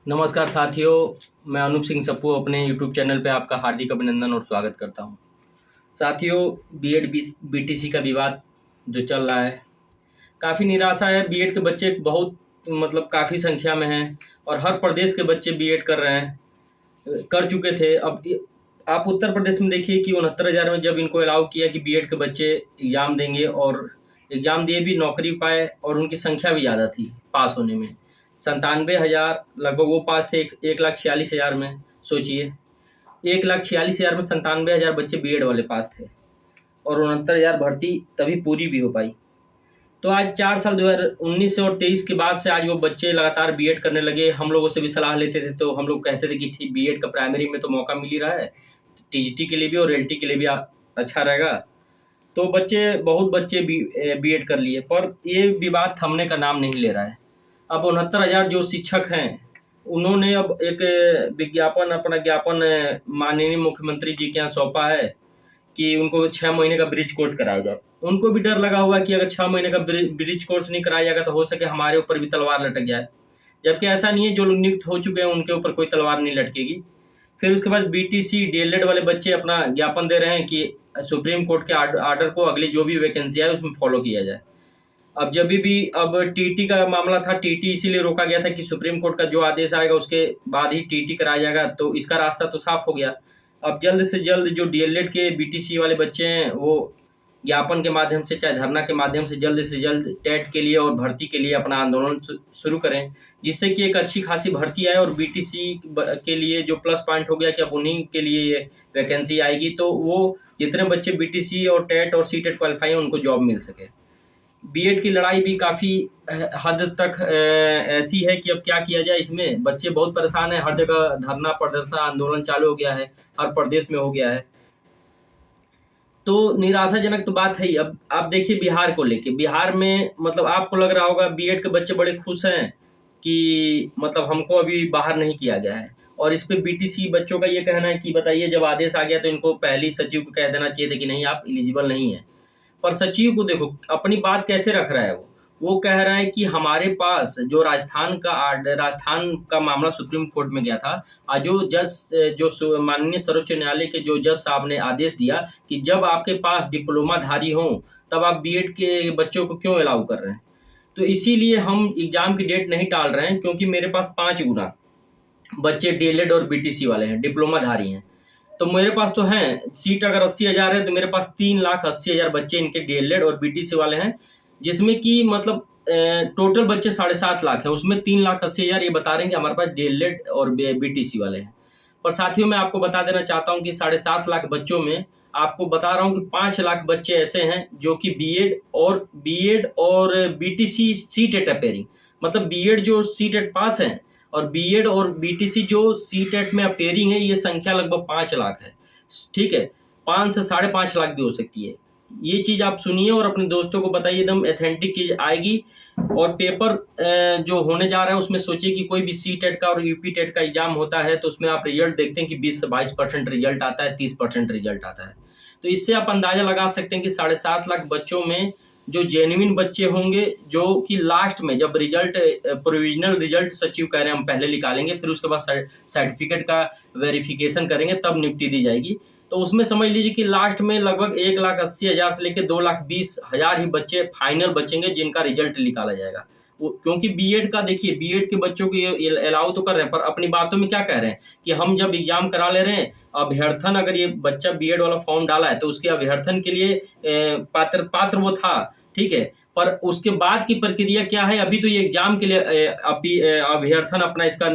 नमस्कार साथियों, मैं अनूप सिंह सप्पू अपने यूट्यूब चैनल पे आपका हार्दिक अभिनंदन और स्वागत करता हूँ। साथियों, बीएड बीटीसी का विवाद जो चल रहा है, काफ़ी निराशा है। बीएड के बच्चे बहुत काफ़ी संख्या में हैं और हर प्रदेश के बच्चे बीएड कर रहे हैं, कर चुके थे। आप उत्तर प्रदेश में देखिए कि 69,000 में जब इनको अलाउ किया कि बीएड के बच्चे एग्ज़ाम देंगे और एग्ज़ाम दिए भी नौकरी पाए और उनकी संख्या भी ज़्यादा थी पास होने में। 97,000 लगभग वो पास थे 1,46,000 में। सोचिए, 1,46,000 में 97,000 बच्चे बीएड वाले पास थे और 69,000 भर्ती तभी पूरी भी हो पाई। तो आज 4 साल 2019 से और 23 के बाद से आज वो बच्चे लगातार बीएड करने लगे। हम लोगों से भी सलाह लेते थे तो हम लोग कहते थे कि ठीक, बीएड का प्राइमरी में तो मौका मिल ही रहा है, टीजीटी के लिए भी और एलटी के लिए भी अच्छा रहेगा। तो बहुत बच्चे बीएड कर लिए, पर ये विवाद थमने का नाम नहीं ले रहा है। अब 69,000 जो शिक्षक हैं, उन्होंने अब एक अपना ज्ञापन माननीय मुख्यमंत्री जी के यहाँ सौंपा है कि उनको 6 महीने का ब्रिज कोर्स कराया जाए। उनको भी डर लगा हुआ है कि अगर 6 महीने का ब्रिज कोर्स नहीं कराया जाएगा तो हो सके हमारे ऊपर भी तलवार लटक जाए, जबकि ऐसा नहीं है। जो लोग नियुक्त हो चुके हैं उनके ऊपर कोई तलवार नहीं लटकेगी। फिर उसके बाद बीटीसी डीएलएड वाले बच्चे अपना ज्ञापन दे रहे हैं कि सुप्रीम कोर्ट के आर्डर को अगली जो भी वैकेंसी आए उसमें फॉलो किया जाए। अब टीटी का मामला था, टीटी इसीलिए रोका गया था कि सुप्रीम कोर्ट का जो आदेश आएगा उसके बाद ही टीटी कराया जाएगा, तो इसका रास्ता तो साफ हो गया। अब जल्द से जल्द जो डीएलएड के बीटीसी वाले बच्चे हैं वो ज्ञापन के माध्यम से, चाहे धरना के माध्यम से जल्द टेट के लिए और भर्ती के लिए अपना आंदोलन शुरू करें, जिससे कि एक अच्छी खासी भर्ती आए और बीटीसी के लिए जो प्लस पॉइंट हो गया कि अब उन्हीं के लिए ये वैकेंसी आएगी, तो वो जितने बच्चे बीटीसी और टेट और सीटेट क्वालिफाई हैं उनको जॉब मिल सके। बीएड की लड़ाई भी काफ़ी हद तक ऐसी है कि अब क्या किया जाए। इसमें बच्चे बहुत परेशान हैं, हर जगह धरना प्रदर्शन आंदोलन चालू हो गया है, हर प्रदेश में हो गया है। तो निराशाजनक तो बात है ही। अब आप देखिए बिहार को लेके, बिहार में आपको लग रहा होगा बीएड के बच्चे बड़े खुश हैं कि हमको अभी बाहर नहीं किया गया है, और इस पे बीटीसी बच्चों का ये कहना है कि बताइए, जब आदेश आ गया तो इनको पहले ही सचिव को कह देना चाहिए था कि नहीं, आप एलिजिबल नहीं है। पर सचिव को देखो अपनी बात कैसे रख रहा है। वो कह रहा है कि हमारे पास जो राजस्थान का मामला सुप्रीम कोर्ट में गया था, जो माननीय सर्वोच्च न्यायालय के जो जज साहब ने आदेश दिया कि जब आपके पास डिप्लोमाधारी हो तब आप बीएड के बच्चों को क्यों अलाउ कर रहे हैं। तो इसीलिए हम एग्जाम की डेट नहीं टाल रहे हैं, क्योंकि मेरे पास 5 गुना बच्चे डीएलएड और बीटीसी वाले हैं, डिप्लोमाधारी हैं। तो मेरे पास तो हैं, सीट अगर 80,000 है तो मेरे पास 3,80,000 बच्चे इनके डीएलएड और बीटीसी वाले हैं, जिसमें कि टोटल बच्चे 7.5 लाख हैं, उसमें 3,80,000 ये बता रहे हैं कि हमारे पास डीएलएड और बीटीसी वाले हैं। पर साथियों, मैं आपको बता देना चाहता हूं कि 7.5 लाख बच्चों में आपको बता रहा हूं कि 5 लाख बच्चे ऐसे हैं जो कि बीएड और बीटीसी सीटेट अपेयरिंग, बीएड जो सीटेट पास हैं और बीएड और बीटीसी जो सीटेट में अपेयरिंग है, ये संख्या लगभग 5 लाख है। ठीक है, 5 से 5.5 लाख भी हो सकती है। ये चीज़ आप सुनिए और अपने दोस्तों को बताइए, एकदम एथेंटिक चीज़ आएगी। और पेपर जो होने जा रहा है उसमें सोचिए कि कोई भी सीटेट का और यूपी टेट का एग्जाम होता है तो उसमें आप रिजल्ट देखते हैं कि 20 से 22% रिजल्ट आता है, 30% रिजल्ट आता है। तो इससे आप अंदाजा लगा सकते हैं कि 7.5 लाख बच्चों में जो जेन्युइन बच्चे होंगे, जो कि लास्ट में जब प्रोविजनल रिजल्ट सचिव कह रहे हैं हम पहले निकालेंगे, फिर उसके बाद सर्टिफिकेट का वेरिफिकेशन करेंगे, तब नियुक्ति दी जाएगी। तो उसमें समझ लीजिए कि लास्ट में लगभग 1,80,000 से लेकर 2,20,000 ही बच्चे फाइनल बचेंगे जिनका रिजल्ट निकाला जाएगा। क्योंकि बीएड का देखिए, बीएड के बच्चों को ये अलाउ तो कर रहे हैं, पर अपनी बातों में क्या कह रहे हैं कि हम जब एग्जाम करा ले रहे हैं, अभ्यर्थन अगर ये बच्चा बीएड वाला फॉर्म डाला है तो उसके अभ्यर्थन के लिए पात्र वो था, ठीक है। पर उसके बाद की प्रक्रिया क्या है, अभी तो ये एग्जाम के लिए अभ्यर्थन अपना इसका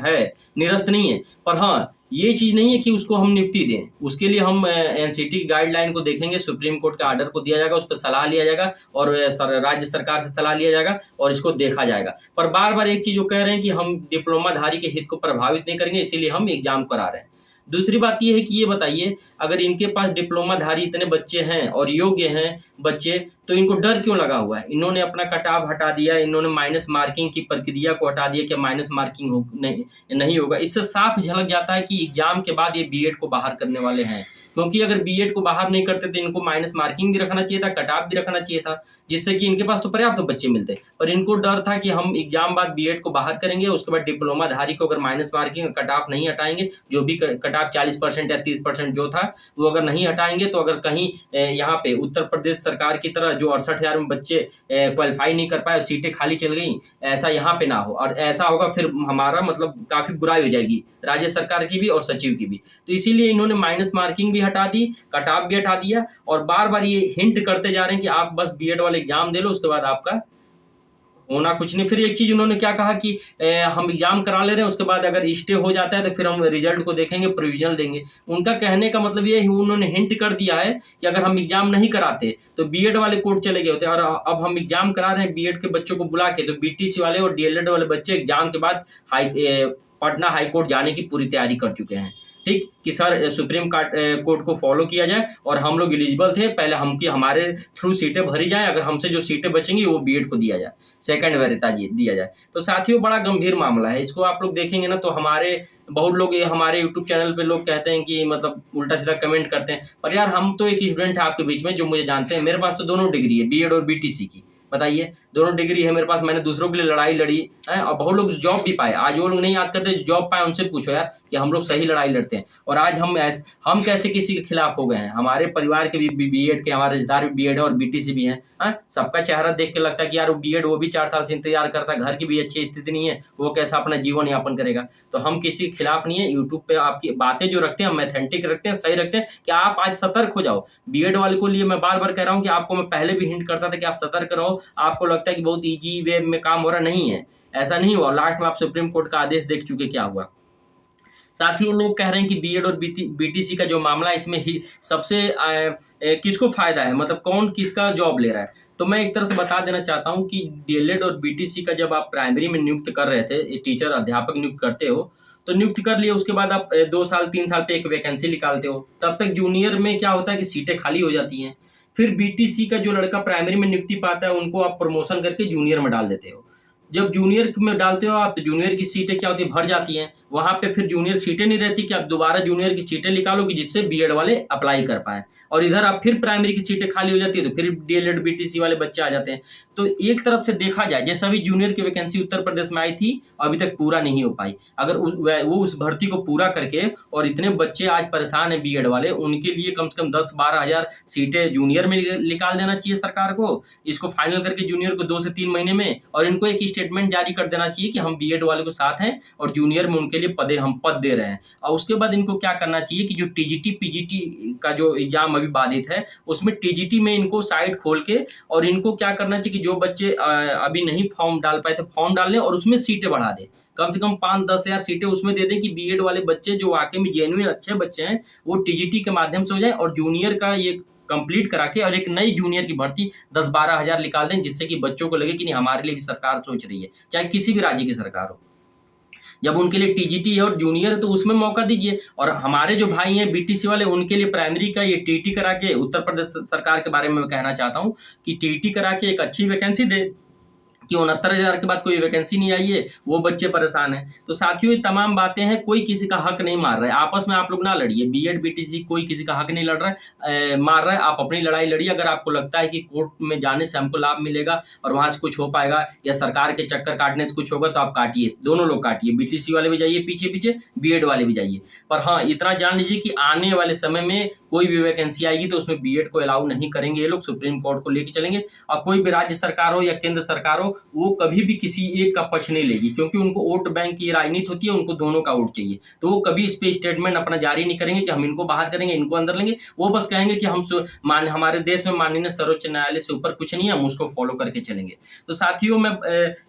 है, निरस्त नहीं है। पर हाँ, ये चीज़ नहीं है कि उसको हम नियुक्ति दें, उसके लिए हम एनसीटी गाइडलाइन को देखेंगे, सुप्रीम कोर्ट का आर्डर को दिया जाएगा, उस पर सलाह लिया जाएगा और राज्य सरकार से सलाह लिया जाएगा और इसको देखा जाएगा। पर बार बार एक चीज़ वो कह रहे हैं कि हम डिप्लोमाधारी के हित को प्रभावित नहीं करेंगे, इसीलिए हम एग्जाम करा रहे हैं। दूसरी बात ये है कि ये बताइए, अगर इनके पास डिप्लोमाधारी इतने बच्चे हैं और योग्य हैं बच्चे, तो इनको डर क्यों लगा हुआ है। इन्होंने अपना कटाव हटा दिया, इन्होंने माइनस मार्किंग की प्रक्रिया को हटा दिया कि माइनस मार्किंग नहीं होगा। इससे साफ झलक जाता है कि एग्जाम के बाद ये बीएड को बाहर करने वाले हैं, क्योंकि अगर बीएड को बाहर नहीं करते तो इनको माइनस मार्किंग भी रखना चाहिए था, कट ऑफ भी रखना चाहिए था, जिससे कि इनके पास तो पर्याप्त बच्चे मिलते। पर इनको डर था कि हम एग्जाम बाद बीएड को बाहर करेंगे, उसके बाद डिप्लोमा धारी को अगर माइनस मार्किंग कट ऑफ नहीं हटाएंगे, जो भी कट ऑफ 40% या 30% जो था वो अगर नहीं हटाएंगे, तो अगर कहीं यहाँ पे उत्तर प्रदेश सरकार की तरह जो 68,000 में बच्चे क्वालिफाई नहीं कर पाए, सीटें खाली चल गई, ऐसा यहाँ पे ना हो। और ऐसा होगा फिर हमारा मतलब काफी बुराई हो जाएगी राज्य सरकार की भी और सचिव की भी। तो इसीलिए इन्होंने माइनस मार्किंग भी हटा दी, कट ऑफ भी हटा दिया, और बार बार ये हिंट करते जा रहे हैं कि आप बस बीएड वाले एग्जाम दे लो, उसके बाद आपका होना कुछ नहीं। फिर एक चीज उन्होंने क्या कहा कि हम एग्जाम करा ले रहे हैं, उसके बाद अगर स्टे हो जाता है तो फिर हम रिजल्ट को देखेंगे, प्रोविजनल देंगे। उनका कहने का मतलब ये है, उन्होंने हिंट कर दिया है कि अगर हम एग्जाम नहीं कराते तो बीएड वाले कोर्ट चले गए होते, और अब हम एग्जाम करा रहे हैं बीएड के बच्चों को बुला के, तो बीटीसी वाले और डीएलएड वाले बच्चे एग्जाम के बाद पटना हाईकोर्ट जाने की पूरी तैयारी कर चुके हैं। ठीक कि सर सुप्रीम कोर्ट को फॉलो किया जाए, और हम लोग एलिजिबल थे, पहले हमारे थ्रू सीटें भरी जाए, अगर हमसे जो सीटें बचेंगी वो बीएड को दिया जाए, सेकंड वैरिता दिया जाए। तो साथियों बड़ा गंभीर मामला है, इसको आप लोग देखेंगे ना तो हमारे बहुत लोग हमारे यूट्यूब चैनल पे लोग कहते हैं कि मतलब उल्टा सीधा कमेंट करते हैं, पर यार हम तो एक स्टूडेंट है आपके बीच में जो मुझे जानते हैं, मेरे पास तो दोनों डिग्री है, बीएड और बीटीसी की। बताइए, दोनों डिग्री है मेरे पास, मैंने दूसरों के लिए लड़ाई लड़ी है, और बहुत लोग जॉब भी पाए। आज वो लोग नहीं याद करते जॉब पाए, उनसे पूछो यार कि हम लोग सही लड़ाई लड़ते हैं। और आज हम कैसे किसी के खिलाफ हो गए हैं? हमारे परिवार के भी बीएड के, हमारे रिश्तेदार भी बीएड है और बीटीसी भी हैं। सबका चेहरा देख के लगता है कि यार वो बीएड वो भी 4 साल से इंतजार करता है, घर की भी अच्छी स्थिति नहीं है, वो कैसा अपना जीवन यापन करेगा। तो हम किसी के खिलाफ नहीं है। यूट्यूब पे आपकी बातें जो रखते हैं हम ऑथेंटिक रखते हैं, सही रखते हैं, कि आप आज सतर्क हो जाओ। बीएड वाले को लिए मैं बार बार कह रहा हूँ कि आपको मैं पहले भी हिंट करता था कि आप सतर्क रहो। आपको लगता है कि बहुत इजी वे में काम हो रहा, नहीं है, ऐसा नहीं हुआ। लास्ट में आप सुप्रीम कोर्ट का आदेश देख चुके क्या हुआ। साथ ही लोग कह रहे हैं कि बीएड और बीटीसी का जो मामला है, इसमें ही सबसे किसको फायदा है, मतलब कौन किसका जॉब ले रहा है। तो मैं एक तरह से बता देना चाहता हूं कि डीएलएड और बीटीसी का जब आप प्राइमरी में नियुक्त कर रहे थे, टीचर अध्यापक नियुक्त करते हो, तो नियुक्त कर लिए, उसके बाद आप 2 साल 3 साल पे एक वैकेंसी निकालते हो, तब तक जूनियर में क्या होता है कि सीटें खाली हो जाती हैं। फिर बीटीसी का जो लड़का प्राइमरी में नियुक्ति पाता है, उनको आप प्रमोशन करके जूनियर में डाल देते हो। जब जूनियर में डालते हो आप, तो जूनियर की सीटें क्या होती है, भर जाती हैं। वहां पे फिर जूनियर सीटें नहीं रहती कि आप दोबारा जूनियर की सीटें निकालो कि जिससे बीएड वाले अप्लाई कर पाए, और इधर आप फिर प्राइमरी की सीटें खाली हो जाती है, तो फिर डीएलएड बीटीसी वाले बच्चे आ जाते हैं। तो एक तरफ से देखा जाए, जैसे अभी जूनियर की वैकेंसी उत्तर प्रदेश में आई थी, अभी तक पूरा नहीं हो पाई। अगर वो उस भर्ती को पूरा करके, और इतने बच्चे आज परेशान है बीएड वाले, उनके लिए कम से कम 10-12 हजार सीटें जूनियर में निकाल देना चाहिए सरकार को। इसको फाइनल करके जूनियर को 2 से 3 महीने में, और इनको एक स्टेटमेंट जारी कर देना चाहिए कि हम बीएड वाले को साथ हैं और जूनियर में उनके लिए हम पद दे रहे हैं। और उसके बाद इनको क्या करना चाहिए कि जो टीजीटी पीजीटी का जो एग्जाम अभी बाधित है, उसमें टीजीटी में इनको साइट खोल के, और इनको क्या करना चाहिए कि जो बच्चे अभी नहीं फॉर्म डाल पाए थे, फॉर्म डाल लें और उसमें सीटें बढ़ा दें। कम से कम 5-10 हजार सीटें उसमें दे दें कि बीएड वाले बच्चे जो वाकई में जेन्युइन अच्छे बच्चे हैं, वो टीजीटी के माध्यम से हो जाए, और जूनियर का ये कंप्लीट करा के और एक नई जूनियर की भर्ती 10-12 हजार निकाल दें, जिससे कि बच्चों को लगे कि नहीं, हमारे लिए भी सरकार सोच रही है, चाहे किसी भी राज्य की सरकार हो। जब उनके लिए टीजीटी है और जूनियर है, तो उसमें मौका दीजिए। और हमारे जो भाई हैं बीटीसी वाले, उनके लिए प्राइमरी का ये टीटी करा के, उत्तर प्रदेश सरकार के बारे में मैं कहना चाहता हूँ कि टीटी करा के एक अच्छी वैकेंसी दे, कि 69,000 के बाद कोई वैकेंसी नहीं आई है, वो बच्चे परेशान हैं। तो साथियों ये तमाम बातें हैं, कोई किसी का हक नहीं मार रहा है। आपस में आप लोग ना लड़िए, बीएड बीटीसी कोई किसी का हक नहीं लड़ रहा है, मार रहा है। आप अपनी लड़ाई लड़िए। अगर आपको लगता है कि कोर्ट में जाने से हमको लाभ मिलेगा और वहां से कुछ हो पाएगा, या सरकार के चक्कर काटने से कुछ होगा, तो आप काटिए, दोनों लोग काटिए। बीटीसी वाले भी जाइए पीछे पीछे, बीएड वाले भी जाइए। पर हाँ, इतना जान लीजिए कि आने वाले समय में कोई भी वैकेंसी आएगी तो उसमें बीएड को अलाउ नहीं करेंगे ये लोग, सुप्रीम कोर्ट को लेके चलेंगे। और कोई भी राज्य सरकार हो या केंद्र सरकार हो, वो कभी भी किसी एक का पक्ष नहीं लेगी, क्योंकि उनको वोट बैंक की राजनीति होती है, उनको दोनों का वोट चाहिए। तो वो कभी इस पे स्टेटमेंट अपना जारी नहीं करेंगे कि हम इनको बाहर करेंगे, इनको अंदर लेंगे। वो बस कहेंगे कि हमारे देश में माननीय सर्वोच्च न्यायालय से ऊपर कुछ नहीं है, हम उसको फॉलो करके चलेंगे। तो साथियों, मैं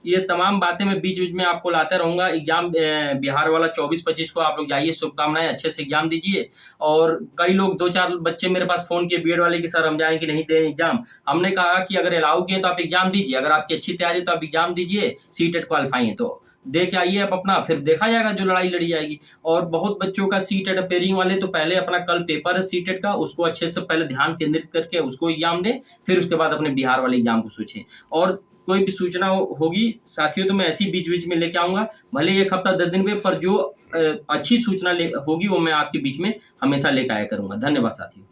ये तमाम बातें मैं बीच बीच में आपको लाता रहूंगा। एग्जाम बिहार वाला 24-25 को आप लोग जाइए, शुभकामनाएं, अच्छे से एग्जाम दीजिए। और कई लोग 2-4 बच्चे मेरे पास फोन किए बीएड वाले की, सर हम जाएंगे नहीं दें एग्जाम। हमने कहा कि अगर अलाउ किए तो आप एग्जाम दीजिए, अगर आपकी अच्छी तैयारी तो आप एग्जाम दीजिए, सीटेट क्वालिफाई है तो दे के आइए आप अपना, फिर देखा जाएगा जो लड़ाई लड़ी जाएगी। और बहुत बच्चों का सीटेट पेयरिंग वाले तो पहले अपना कल पेपर है सीटेट का, उसको अच्छे से पहले ध्यान केंद्रित करके उसको एग्जाम दें, फिर उसके बाद अपने बिहार वाले एग्जाम को सोचें। और कोई भी सूचना होगी साथियों तो मैं ऐसी बीच बीच में लेके आऊंगा, भले 1 हफ्ता 10 दिन में, पर जो अच्छी सूचना ले होगी वो मैं आपके बीच में हमेशा लेकर आया करूँगा। धन्यवाद साथियों।